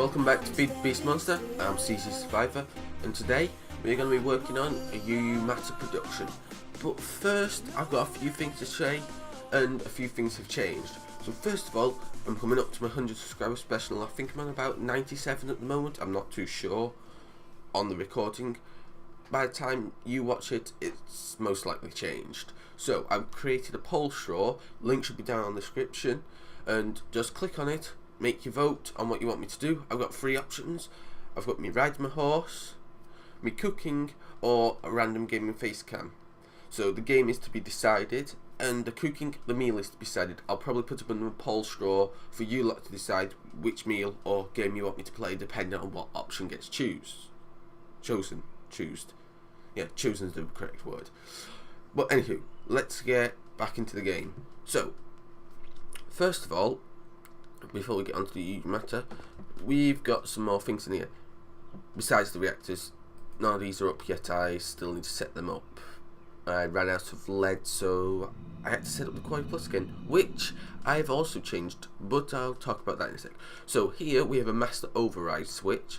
Welcome back to Feed the Beast Monster. I'm CC Survivor, and today we're going to be working on a UU matter production. But first, I've got a few things to say, and a few things have changed. So first of all, I'm coming up to my 100 subscriber special. I think I'm on about 97 at the moment. I'm not too sure on the recording. By the time you watch it, it's most likely changed. So I've created a poll straw. Link should be down in the description, and just click on it. Make your vote on what you want me to do. I've got 3 options. I've got me riding my horse, me cooking, or a random gaming face cam. So the game is to be decided, and the cooking, the meal is to be decided. I'll probably put up in a poll straw for you lot to decide which meal or game you want me to play, depending on what option gets chosen. Yeah, chosen is the correct word. But anywho, let's get back into the game. So, first of all, before we get onto the huge matter, we've got some more things in here. Besides the reactors, none of these are up yet. I still need to set them up. I ran out of lead, so I had to set up the Quarry Plus again, which I've also changed, but I'll talk about that in a sec. So here we have a master override switch,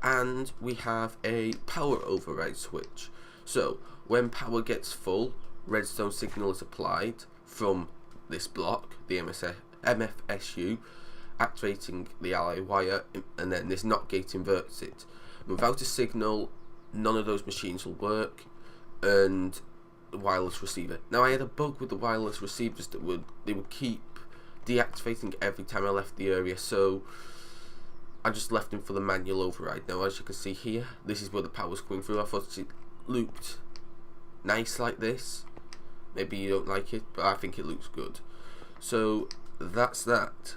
and we have a power override switch. So when power gets full, redstone signal is applied from this block, the MFSU, activating the ally wire, and then this NOT gate inverts it. Without a signal, none of those machines will work, and the wireless receiver. Now I had a bug with the wireless receivers that would keep deactivating every time I left the area, so I just left them for the manual override. Now as you can see here, this is where the power's coming through. I thought it looked nice like this. Maybe you don't like it, but I think it looks good. So that's that.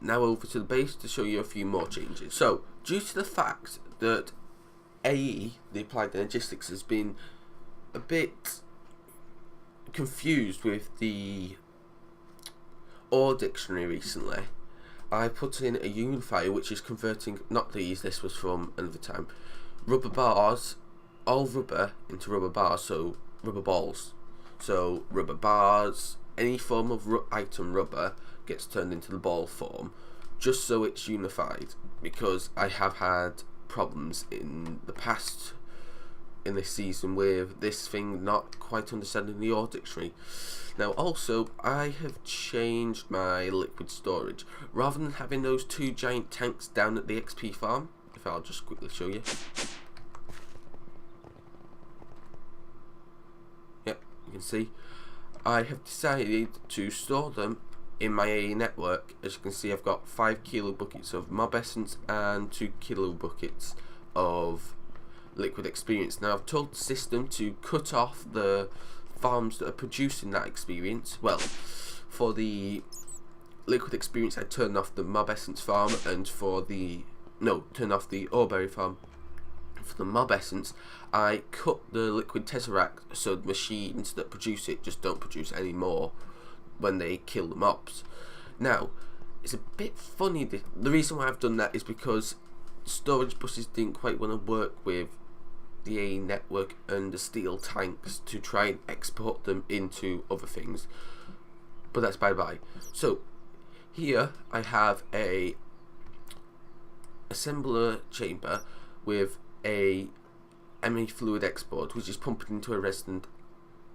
Now over to the base to show you a few more changes. So due to the fact that AE, the Applied Energistics, has been a bit confused with the OR dictionary recently, I put in a unifier which is converting, not these, this was from another time, rubber bars, all rubber into rubber bars, so rubber balls. So rubber bars, any form of item rubber gets turned into the ball form, just so it's unified, because I have had problems in the past in this season with this thing not quite understanding the OR dictionary. Now also, I have changed my liquid storage. Rather than having those 2 giant tanks down at the XP farm, if I'll just quickly show you. Yep, you can see. I have decided to store them in my AE network. As you can see, I've got 5 kilo buckets of mob essence and 2 kilo buckets of liquid experience. Now I've told the system to cut off the farms that are producing that experience. Well, for the liquid experience I turned off the mob essence farm, and turned off the oreberry farm. For the mob essence, I cut the liquid tesseract so the machines that produce it just don't produce any more when they kill the mobs. Now, it's a bit funny. The reason why I've done that is because storage buses didn't quite want to work with the AE network and the steel tanks to try and export them into other things. But that's bye-bye. So, here I have a assembler chamber with a ME fluid export, which is pumping into a resident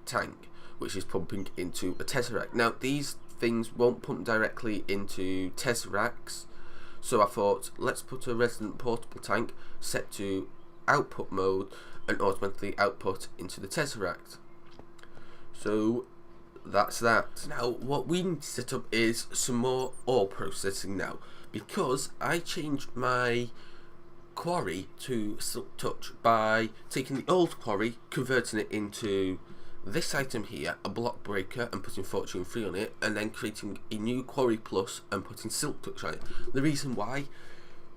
tank, which is pumping into a tesseract. Now these things won't pump directly into tesseracts, so I thought let's put a resident portable tank set to output mode and automatically output into the tesseract. So that's that. Now what we need to set up is some more ore processing now, because I changed my quarry to silk touch by taking the old quarry, converting it into this item here, a block breaker, and putting Fortune 3 on it, and then creating a new Quarry Plus and putting Silk Touch on it. The reason why,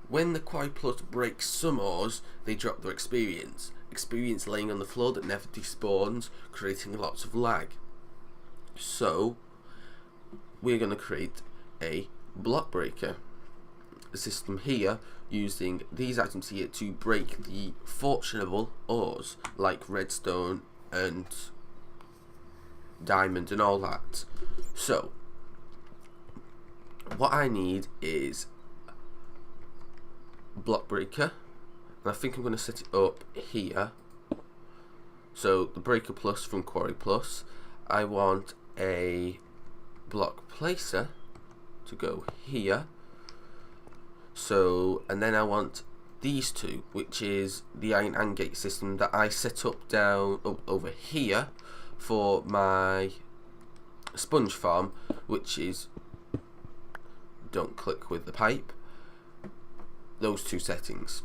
when the Quarry Plus breaks some ores, they drop their experience. Experience laying on the floor that never despawns, creating lots of lag. So, we're going to create a block breaker. The system here, using these items here to break the fortunable ores, like redstone and diamond and all that. So what I need is block breaker, and I think I'm going to set it up here. So the breaker plus from quarry plus. I want a block placer to go here. So, and then I want these two, which is the iron and gate system that I set up down over here for my sponge farm, which is, don't click with the pipe, those two settings.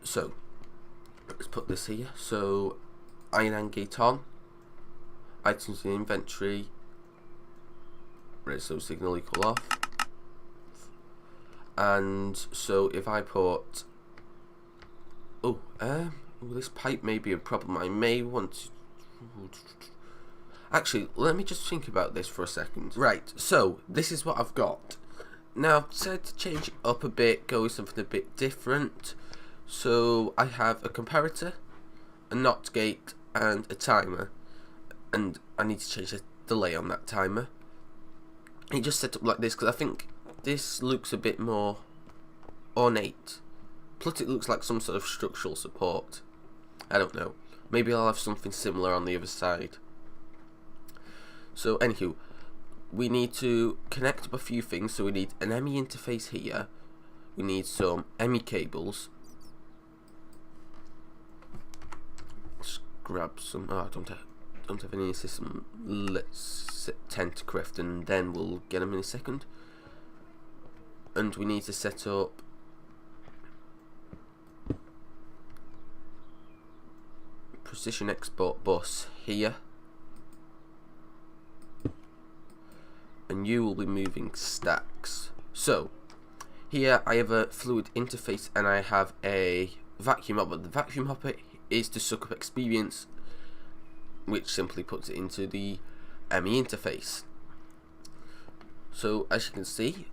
So let's put this here. So iron and gate on, items in inventory, redstone signal equal off. And so if I put, this pipe may be a problem. I may want to, actually, let me just think about this for a second. Right, so this is what I've got. Now I've decided to change it up a bit, go with something a bit different. So I have a comparator, a NOT gate, and a timer. And I need to change the delay on that timer. It just set up like this because I think this looks a bit more ornate. Plus it looks like some sort of structural support. I don't know. Maybe I'll have something similar on the other side. So anywho, we need to connect up a few things. So we need an ME interface here. We need some ME cables. Let's grab some. Oh, I don't have any system. Let's set 10 to craft and then we'll get them in a second. And we need to set up precision export bus here, and you will be moving stacks. So here I have a fluid interface and I have a vacuum hopper. The vacuum hopper is to suck up experience, which simply puts it into the ME interface. So as you can see,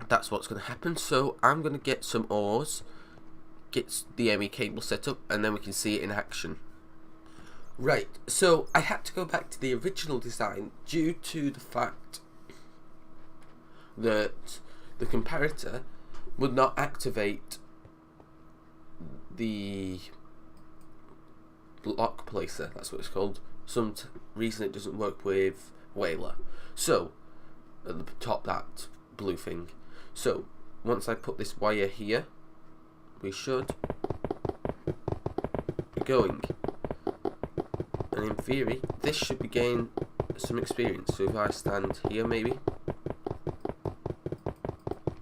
that's what's going to happen. So I'm going to get some ores, get the ME cable set up, and then we can see it in action. Right, so I had to go back to the original design due to the fact that the comparator would not activate the block placer, that's what it's called. Some reason it doesn't work with Whaler. So at the top, that blue thing. So once I put this wire here, we should be going, and in theory this should be gain some experience. So if I stand here, maybe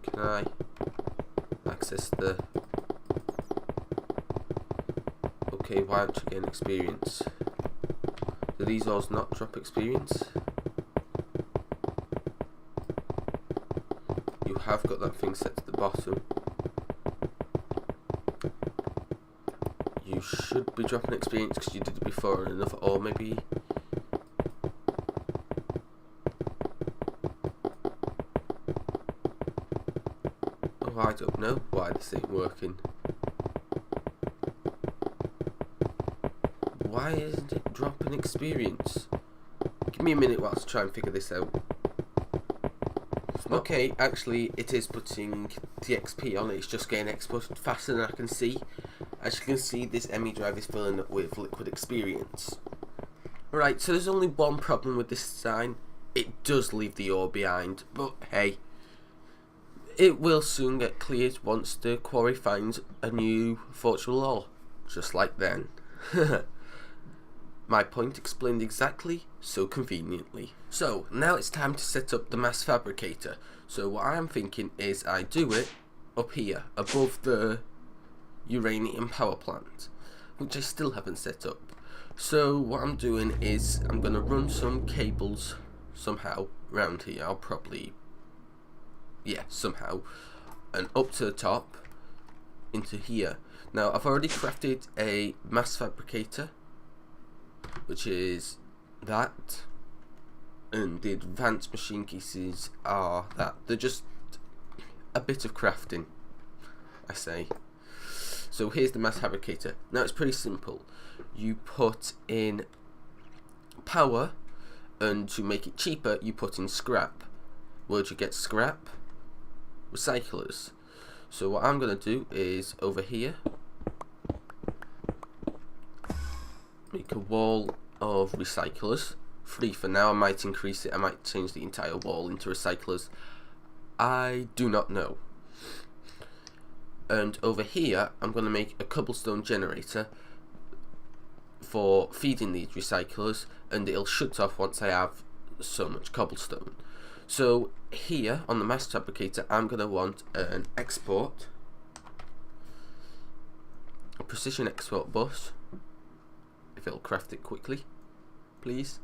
can I access the, okay, why don't you gain experience? Do these ores not drop experience? You have got that thing set to the bottom. You should be dropping experience because you did it before enough, or maybe oh, I don't know why this ain't working. Why isn't it dropping experience? Give me a minute whilst I try and figure this out. Okay, actually it is putting the XP on it, it's just getting exported faster than I can see. As you can see, this ME drive is filling up with liquid experience. Right, so there's only one problem with this design. It does leave the ore behind, but hey, it will soon get cleared once the quarry finds a new fortunate ore, just like then. My point explained exactly, so conveniently. So now it's time to set up the mass fabricator. So what I'm thinking is I do it up here above the uranium power plant, which I still haven't set up. So what I'm doing is I'm going to run some cables somehow around here. I'll probably, yeah, somehow, and up to the top into here. Now I've already crafted a mass fabricator, which is that, and the advanced machine pieces are that. They're just a bit of crafting, I say. So here's the mass fabricator. Now it's pretty simple. You put in power, and to make it cheaper you put in scrap. Where'd you get scrap? Recyclers. So what I'm going to do is over here make a wall of recyclers. 3 for now. I might increase it. I might change the entire wall into recyclers. I do not know. And over here I'm going to make a cobblestone generator for feeding these recyclers, and it'll shut off once I have so much cobblestone. So here on the mass fabricator I'm going to want an export, a precision export bus, if it'll craft it quickly please.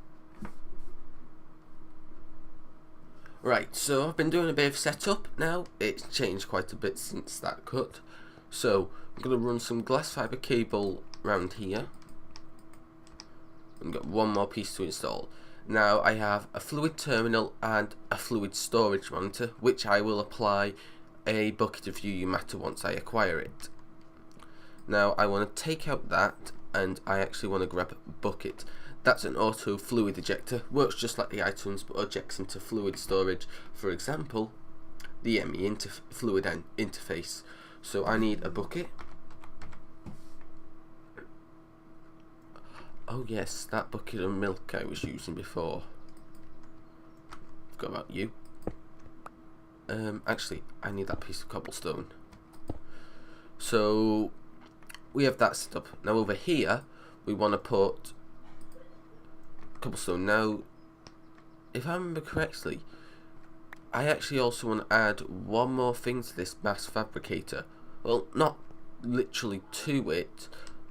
Right, so I've been doing a bit of setup now. It's changed quite a bit since that cut. So I'm going to run some glass fibre cable around here and got one more piece to install. Now I have a fluid terminal and a fluid storage monitor, which I will apply a bucket of UU matter once I acquire it. Now I want to take out that, and I actually want to grab a bucket. That's an auto fluid ejector, works just like the items but ejects into fluid storage, for example the ME fluid interface. So I need a bucket. Oh yes, that bucket of milk I was using before. Forgot about you. Actually I need that piece of cobblestone. So we have that set up. Now over here we want to put cobblestone. Now if I remember correctly, I actually also want to add one more thing to this mass fabricator. Well, not literally to it,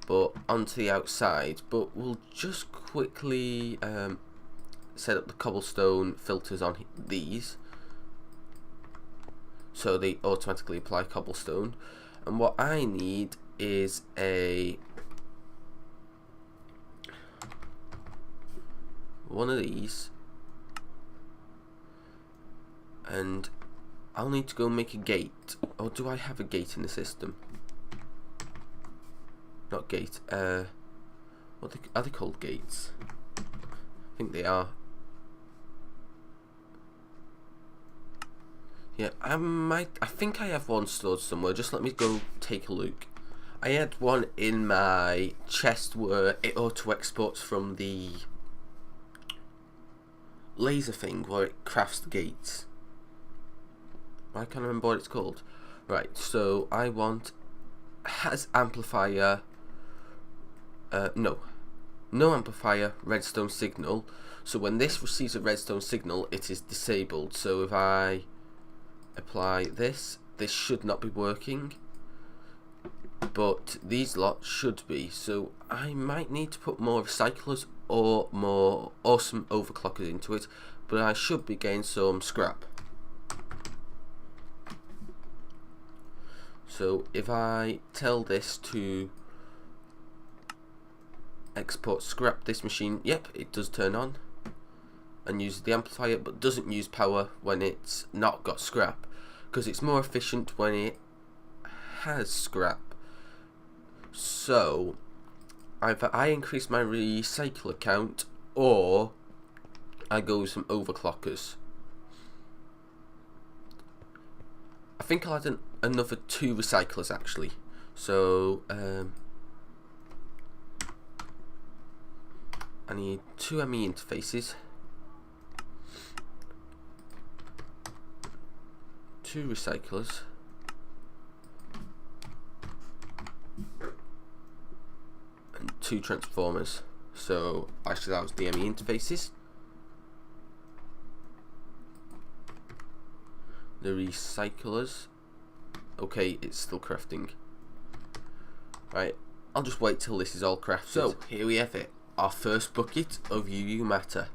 but onto the outside. But we'll just quickly set up the cobblestone filters on these, so they automatically apply cobblestone. And what I need is one of these, and I'll need to go make a gate. Or do I have a gate in the system? Not gate, what are they called? Gates? I think they are. Yeah, I think I have one stored somewhere. Just let me go take a look. I had one in my chest where it auto exports from the laser thing where it crafts the gates. I can't remember what it's called. Right, so I want has amplifier, no amplifier, redstone signal. So when this receives a redstone signal, it is disabled. So if I apply this should not be working, but these lots should be. So I might need to put more recyclers or some overclockers into it, but I should be getting some scrap. So if I tell this to export scrap, this machine, yep, it does turn on and uses the amplifier, but doesn't use power when it's not got scrap, because it's more efficient when it has scrap. So either I increase my recycler count or I go with some overclockers. I think I'll add another 2 recyclers actually. So I need 2 ME interfaces, 2 recyclers, and 2 transformers. So actually that was the ME interfaces. The recyclers. Okay, it's still crafting. Right, I'll just wait till this is all crafted. So here we have it, our first bucket of UU matter.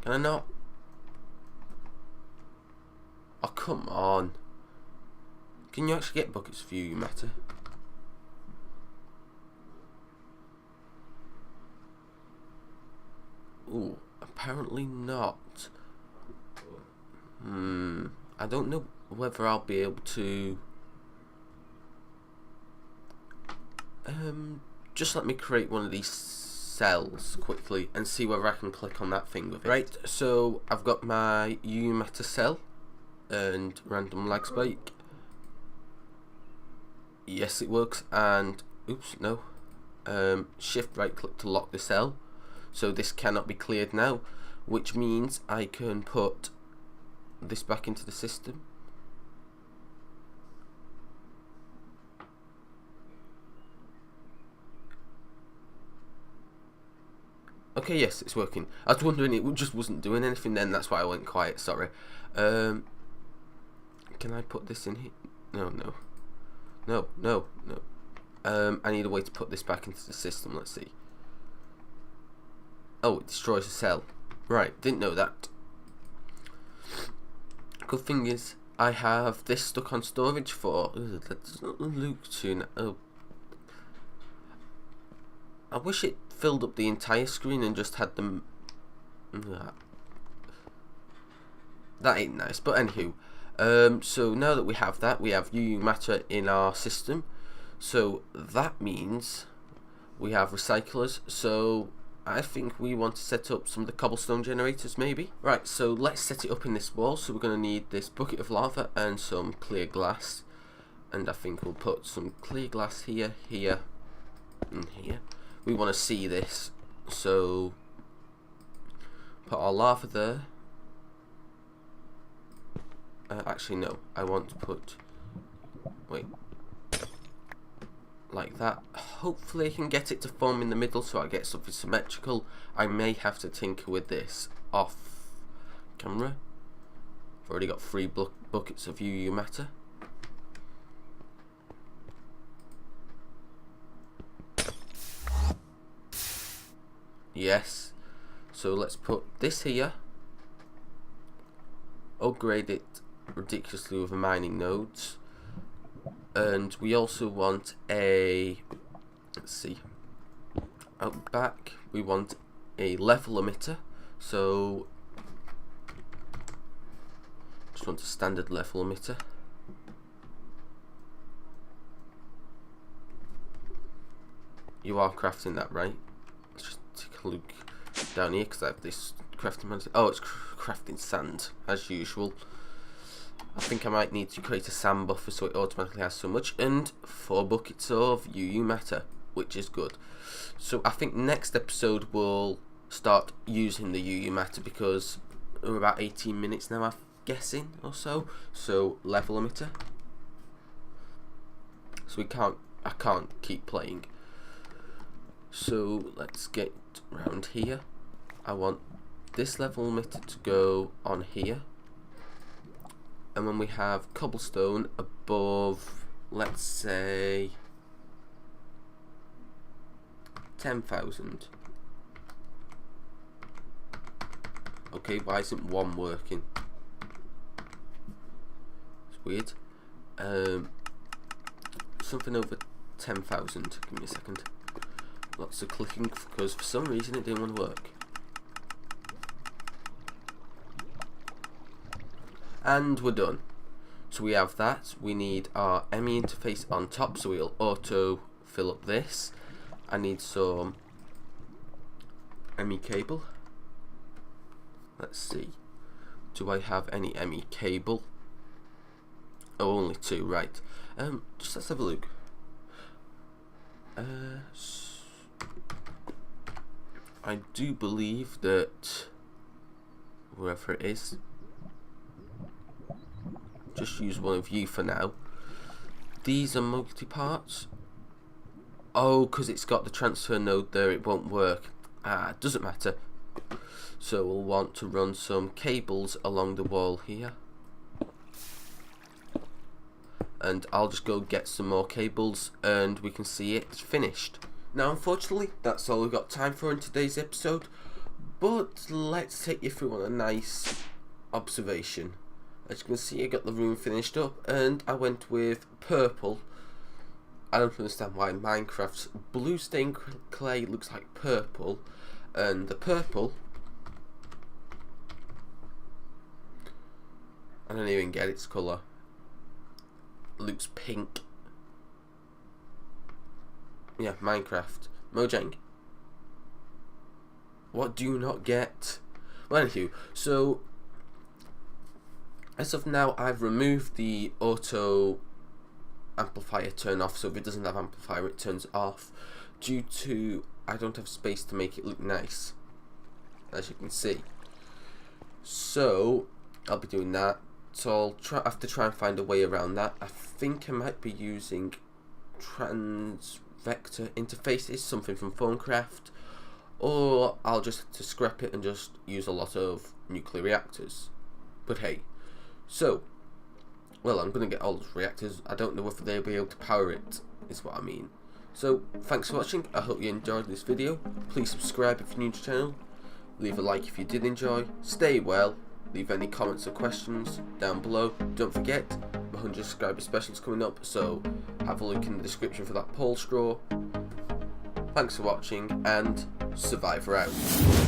Can I not? Oh come on. Can you actually get buckets of UU matter? Ooh, apparently not. I don't know whether I'll be able to. Just let me create one of these cells quickly and see whether I can click on that thing with it. Right, so I've got my UU matter cell and random lag spike. Yes, it works, and oops, no. Shift right click to lock the cell, so this cannot be cleared now, which means I can put this back into the system. Okay, yes, it's working. I was wondering, it just wasn't doing anything then, that's why I went quiet, sorry. Can I put this in here? No. I need a way to put this back into the system, let's see. Oh, it destroys a cell. Right, didn't know that. Good thing is, I have this stuck on storage for... that doesn't look too... Oh. I wish it filled up the entire screen and just had them... That ain't nice, but anywho. So now that we have that, we have UU matter in our system. So that means we have recyclers. So I think we want to set up some of the cobblestone generators maybe. Right, so let's set it up in this wall. So we're going to need this bucket of lava and some clear glass. And I think we'll put some clear glass here, here, and here. We want to see this. So put our lava there. Actually no, I want to put, wait, like that. Hopefully I can get it to form in the middle so I get something symmetrical. I may have to tinker with this off camera. I've already got 3 buckets of UU matter. Yes, so let's put this here, upgrade it ridiculously with mining nodes, and we also want a, let's see, out back we want a level emitter, so just want a standard level emitter. You are crafting that, right? Let's just take a look down here because I have this crafting manager. Oh, it's crafting sand as usual. I think I might need to create a sand buffer so it automatically has so much, and 4 buckets of UU matter, which is good. So I think next episode we'll start using the UU matter because we're about 18 minutes now, I'm guessing, or so. So level emitter. So I can't keep playing. So let's get around here. I want this level emitter to go on here. And when we have cobblestone above, let's say 10,000. Okay, why isn't 1 working? It's weird. Something over 10,000. Give me a second. Lots of clicking because for some reason it didn't want to work. And we're done. So we have that. We need our ME interface on top, so we'll auto fill up this. I need some ME cable. Let's see. Do I have any ME cable? Oh, only 2, right. Just let's have a look. I do believe that wherever it is, just use one of you for now. These are multi-parts. Oh, because it's got the transfer node there, it won't work. Doesn't matter. So we'll want to run some cables along the wall here. And I'll just go get some more cables and we can see it's finished. Now unfortunately, that's all we've got time for in today's episode. But let's take you through on a nice observation. As you can see, I got the room finished up and I went with purple. I don't understand why Minecraft's blue stained clay looks like purple, and the purple, I don't even get its colour, looks pink. Yeah, Minecraft. Mojang. What do you not get? Well, anywho, so as of now, I've removed the auto amplifier turn off, so if it doesn't have amplifier, it turns off, due to I don't have space to make it look nice, as you can see. So I'll be doing that. So I'll have to try and find a way around that. I think I might be using vector interfaces, something from Phonecraft, or I'll just have to scrap it and just use a lot of nuclear reactors. But hey, so, well, I'm going to get all those reactors. I don't know whether they'll be able to power it, is what I mean. So, thanks for watching. I hope you enjoyed this video. Please subscribe if you're new to the channel. Leave a like if you did enjoy. Stay well. Leave any comments or questions down below. Don't forget, my 100 subscriber special's coming up, so have a look in the description for that poll straw. Thanks for watching, and Survivor out.